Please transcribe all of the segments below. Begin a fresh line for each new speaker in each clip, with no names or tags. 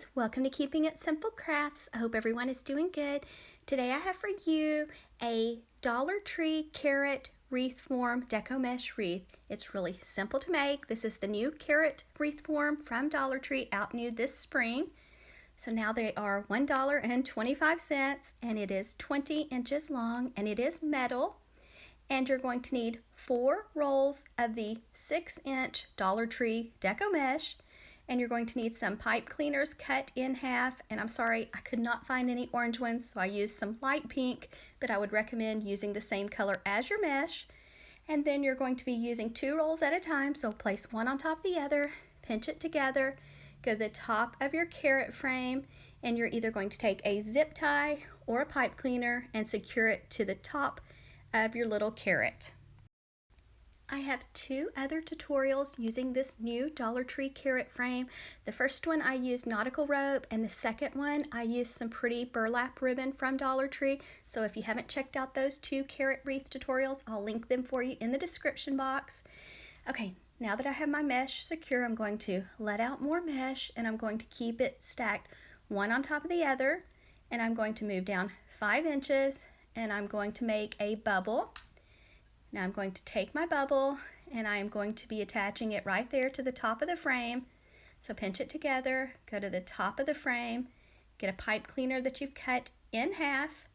guys, welcome to Keeping It Simple Crafts. I hope everyone is doing good. Today I have for you a Dollar Tree carrot wreath form deco mesh wreath. It's really simple to make. This is the new carrot wreath form from Dollar Tree, out new this spring. So now they are $1.25 and it is 20 inches long and it is metal. And you're going to need 4 rolls of the 6-inch Dollar Tree deco mesh. And you're going to need some pipe cleaners cut in half, and I'm sorry I could not find any orange ones, so I used some light pink, but I would recommend using the same color as your mesh. And then you're going to be using 2 rolls at a time, so place one on top of the other, pinch it together, go to the top of your carrot frame, and you're either going to take a zip tie or a pipe cleaner and secure it to the top of your little carrot. I have 2 other tutorials using this new Dollar Tree carrot frame. The first one I used nautical rope, and the second one I used some pretty burlap ribbon from Dollar Tree. So if you haven't checked out those 2 carrot wreath tutorials, I'll link them for you in the description box. Okay, now that I have my mesh secure, I'm going to let out more mesh and I'm going to keep it stacked one on top of the other, and I'm going to move down 5 inches and I'm going to make a bubble. Now I'm going to take my bubble and I'm going to be attaching it right there to the top of the frame. So pinch it together, go to the top of the frame, get a pipe cleaner that you've cut in half,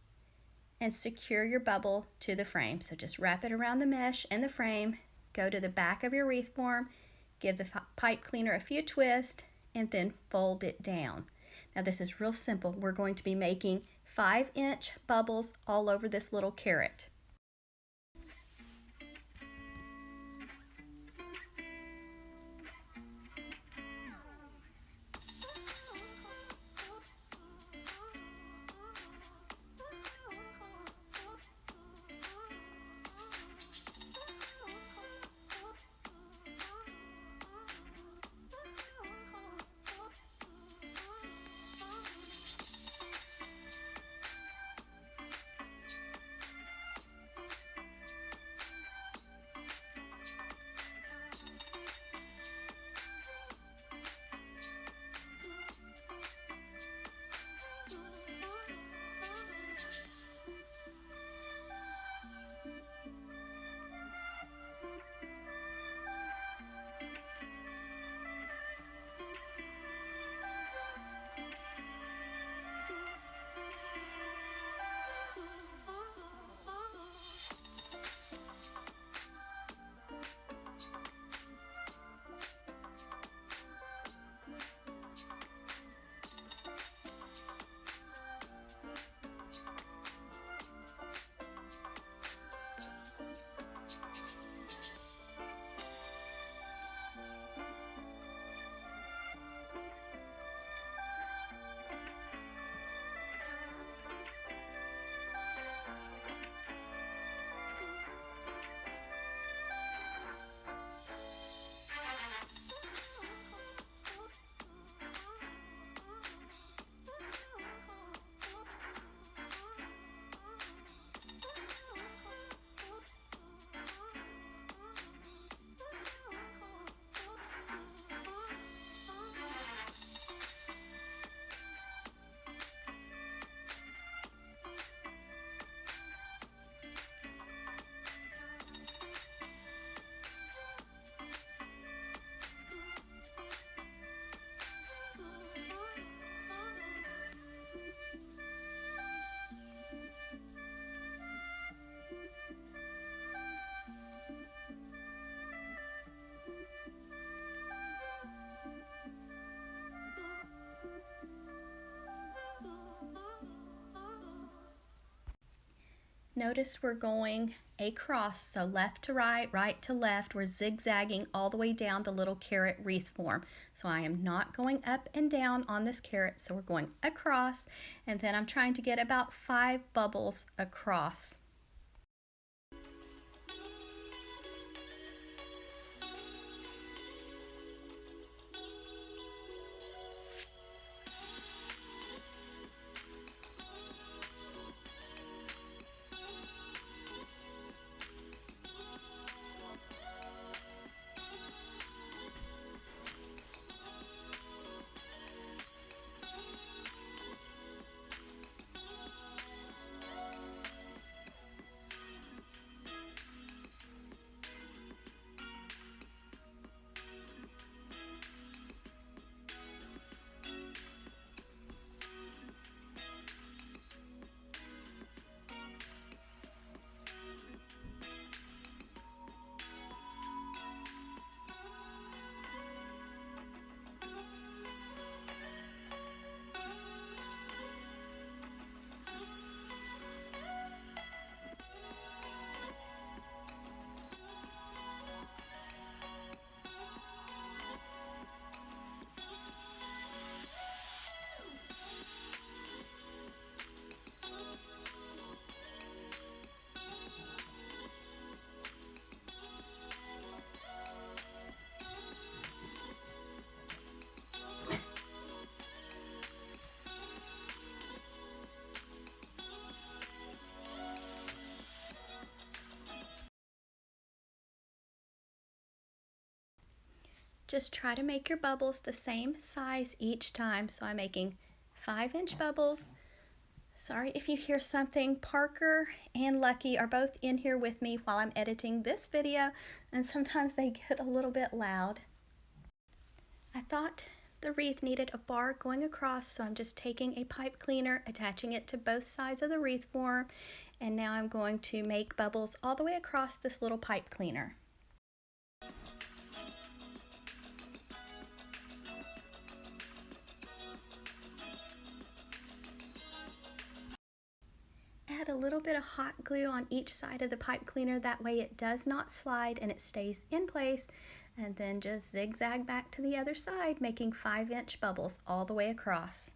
and secure your bubble to the frame. So just wrap it around the mesh and the frame, go to the back of your wreath form, give the pipe cleaner a few twists, and then fold it down. Now this is real simple. We're going to be making 5-inch bubbles all over this little carrot. Notice we're going across, so left to right, right to left. We're zigzagging all the way down the little carrot wreath form. So I am not going up and down on this carrot, so we're going across, and then I'm trying to get about 5 bubbles across. Just try to make your bubbles the same size each time. So I'm making 5-inch bubbles. Sorry if you hear something. Parker and Lucky are both in here with me while I'm editing this video, and sometimes they get a little bit loud. I thought the wreath needed a bar going across, so I'm just taking a pipe cleaner, attaching it to both sides of the wreath form, and now I'm going to make bubbles all the way across this little pipe cleaner. Add a little bit of hot glue on each side of the pipe cleaner, that way it does not slide and it stays in place, and then just zigzag back to the other side, making 5-inch bubbles all the way across.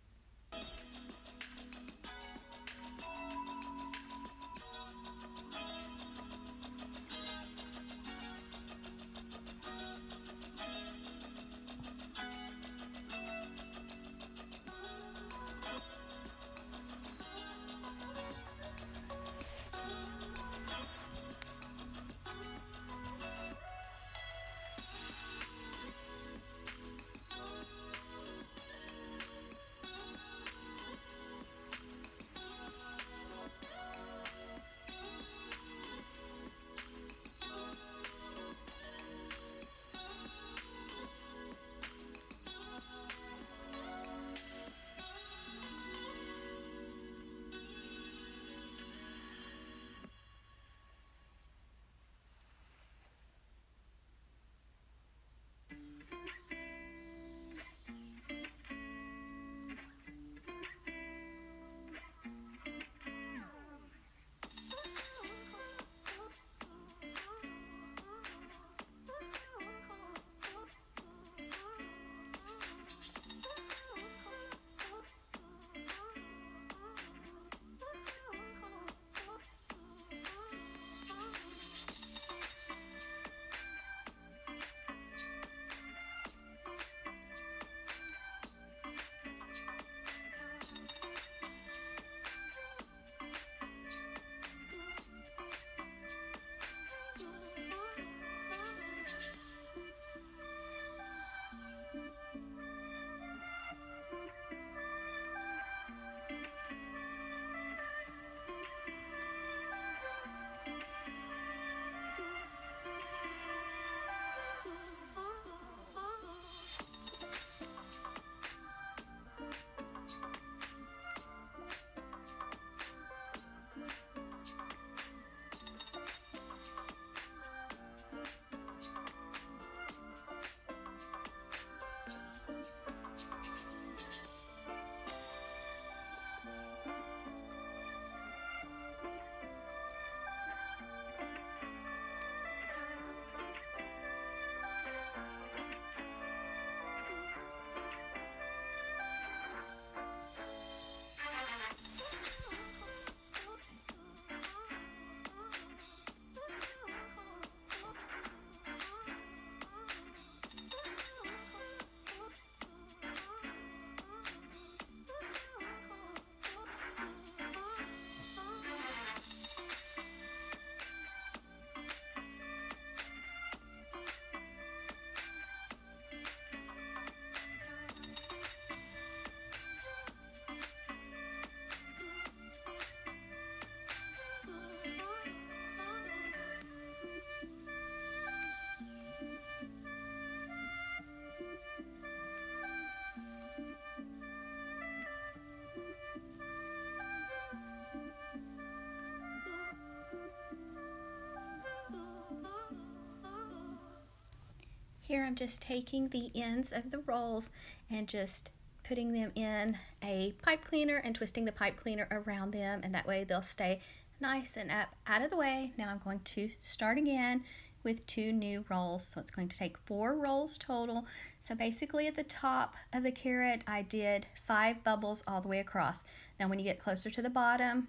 Here I'm just taking the ends of the rolls and just putting them in a pipe cleaner and twisting the pipe cleaner around them, and that way they'll stay nice and up out of the way. Now I'm going to start again with 2 new rolls. So it's going to take 4 rolls total. So basically at the top of the carrot I did 5 bubbles all the way across. Now when you get closer to the bottom,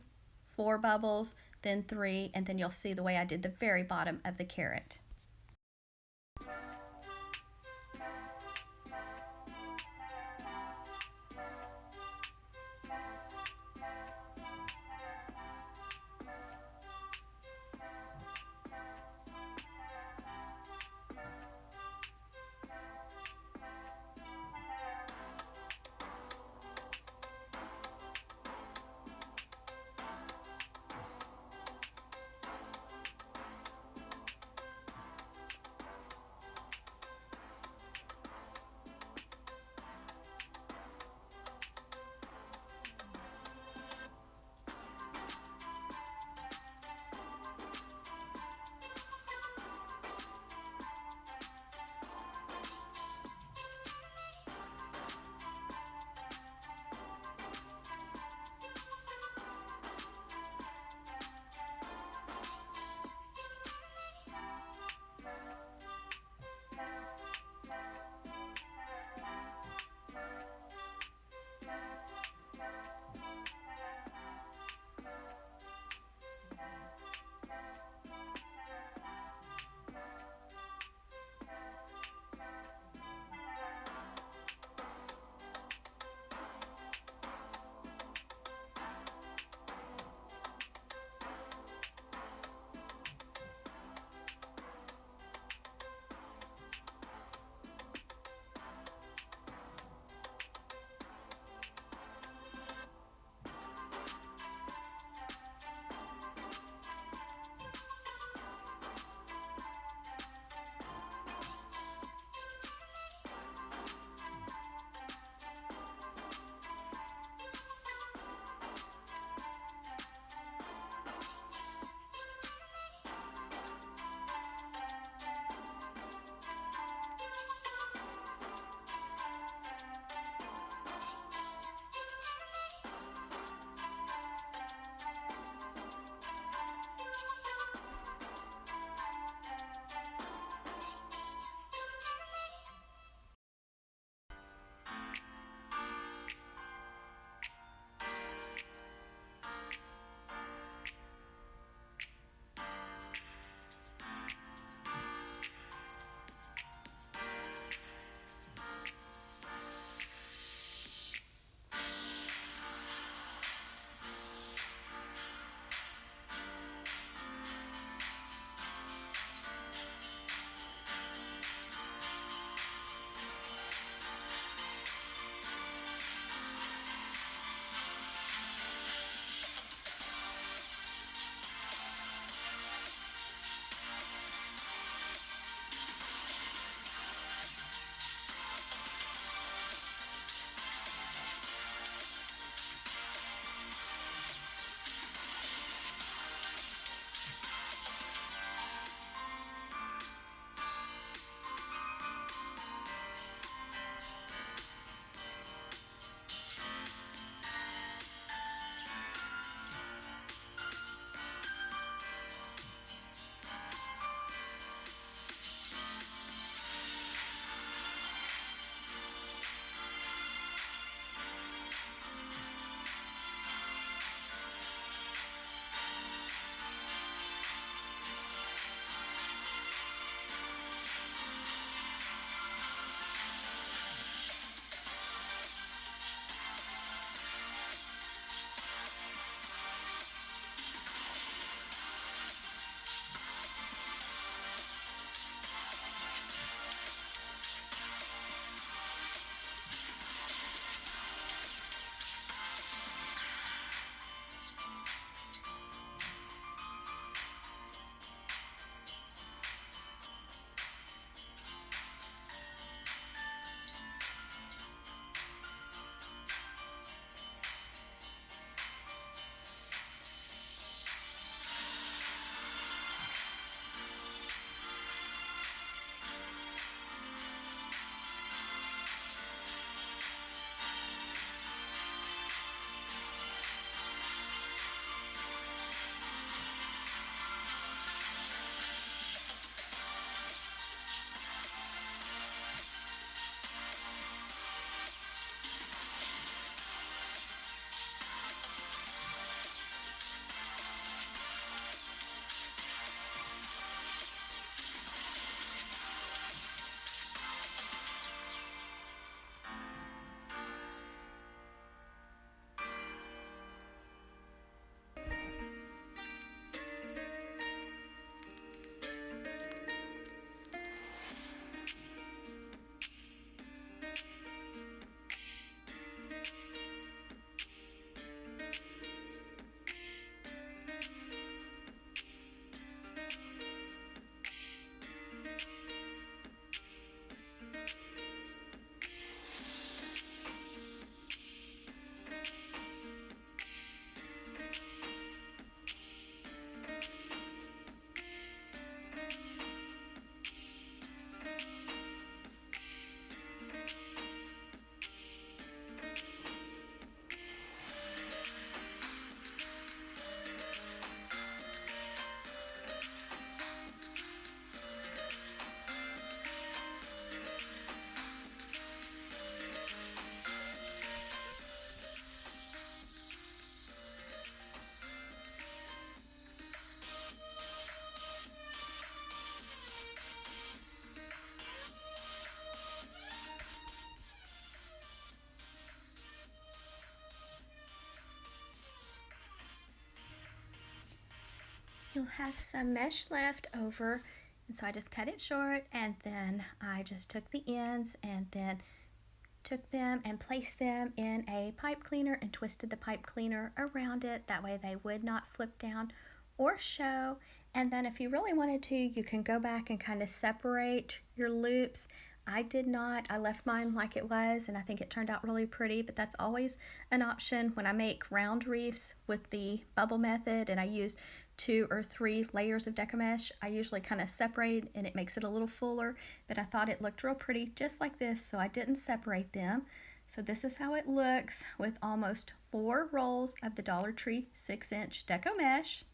4 bubbles, then 3, and then you'll see the way I did the very bottom of the carrot. have some mesh left over, and so I just cut it short, and then I just took the ends and then took them and placed them in a pipe cleaner and twisted the pipe cleaner around it. That way they would not flip down or show. And then if you really wanted to, you can go back and kind of separate your loops. I did not. I left mine like it was, and I think it turned out really pretty, but that's always an option when I make round wreaths with the bubble method and I use 2 or 3 layers of Deco mesh. I usually kind of separate and it makes it a little fuller, but I thought it looked real pretty just like this, so I didn't separate them. So this is how it looks with almost 4 rolls of the Dollar Tree 6-inch Deco mesh.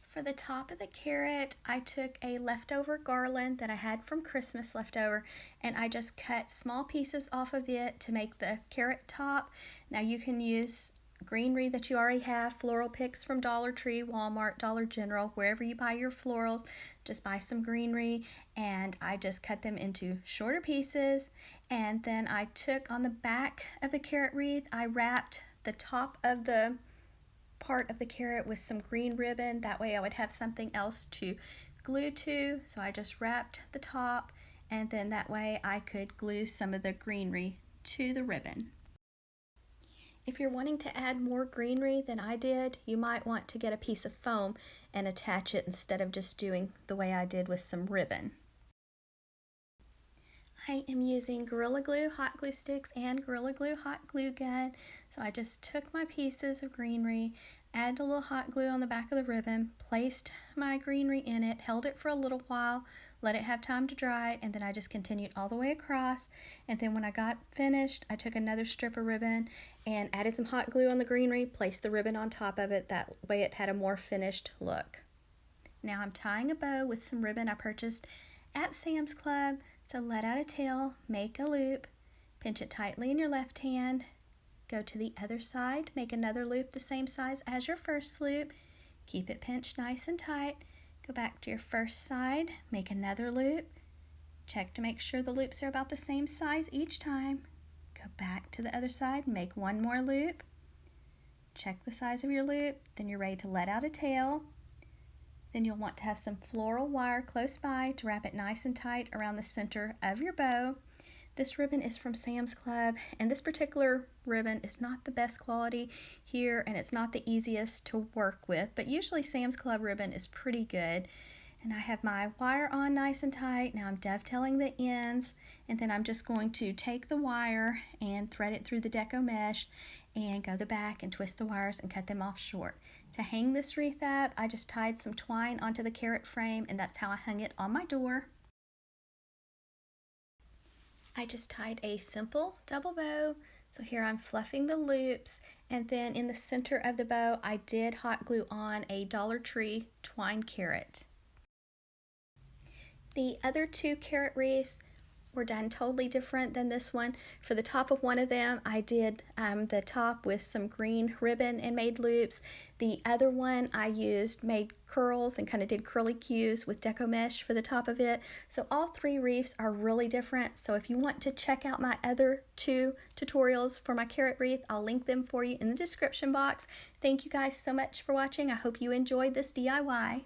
For the top of the carrot, I took a leftover garland that I had from Christmas leftover, and I just cut small pieces off of it to make the carrot top. Now you can use greenery that you already have, floral picks from Dollar Tree, Walmart, Dollar General, wherever you buy your florals, just buy some greenery, and I just cut them into shorter pieces. And then I took on the back of the carrot wreath, I wrapped the top of the part of the carrot with some green ribbon. That way I would have something else to glue to. So I just wrapped the top, and then that way I could glue some of the greenery to the ribbon. If you're wanting to add more greenery than I did, you might want to get a piece of foam and attach it instead of just doing the way I did with some ribbon. I am using Gorilla Glue hot glue sticks and Gorilla Glue hot glue gun. So I just took my pieces of greenery, added a little hot glue on the back of the ribbon, placed my greenery in it, held it for a little while, let it have time to dry, and then I just continued all the way across. And then when I got finished, I took another strip of ribbon and added some hot glue on the greenery, placed the ribbon on top of it. That way it had a more finished look. Now I'm tying a bow with some ribbon I purchased at Sam's Club. So let out a tail, make a loop, pinch it tightly in your left hand, go to the other side, make another loop the same size as your first loop, keep it pinched nice and tight, go back to your first side, make another loop, check to make sure the loops are about the same size each time, go back to the other side, make one more loop, check the size of your loop, then you're ready to let out a tail. Then you'll want to have some floral wire close by to wrap it nice and tight around the center of your bow. This ribbon is from Sam's Club, and this particular ribbon is not the best quality here, and it's not the easiest to work with, but usually Sam's Club ribbon is pretty good. And I have my wire on nice and tight. Now I'm dovetailing the ends, and then I'm just going to take the wire and thread it through the Deco mesh and go the back and twist the wires and cut them off short. To hang this wreath up, I just tied some twine onto the carrot frame, and that's how I hung it on my door. I just tied a simple double bow. So here I'm fluffing the loops, and then in the center of the bow I did hot glue on a Dollar Tree twine carrot. The other 2 carrot wreaths were done totally different than this one. For the top of one of them, I did the top with some green ribbon and made loops. The other one I made curls and kind of did curly cues with Deco mesh for the top of it. So all 3 wreaths are really different. So if you want to check out my other 2 tutorials for my carrot wreath, I'll link them for you in the description box. Thank you guys so much for watching. I hope you enjoyed this DIY.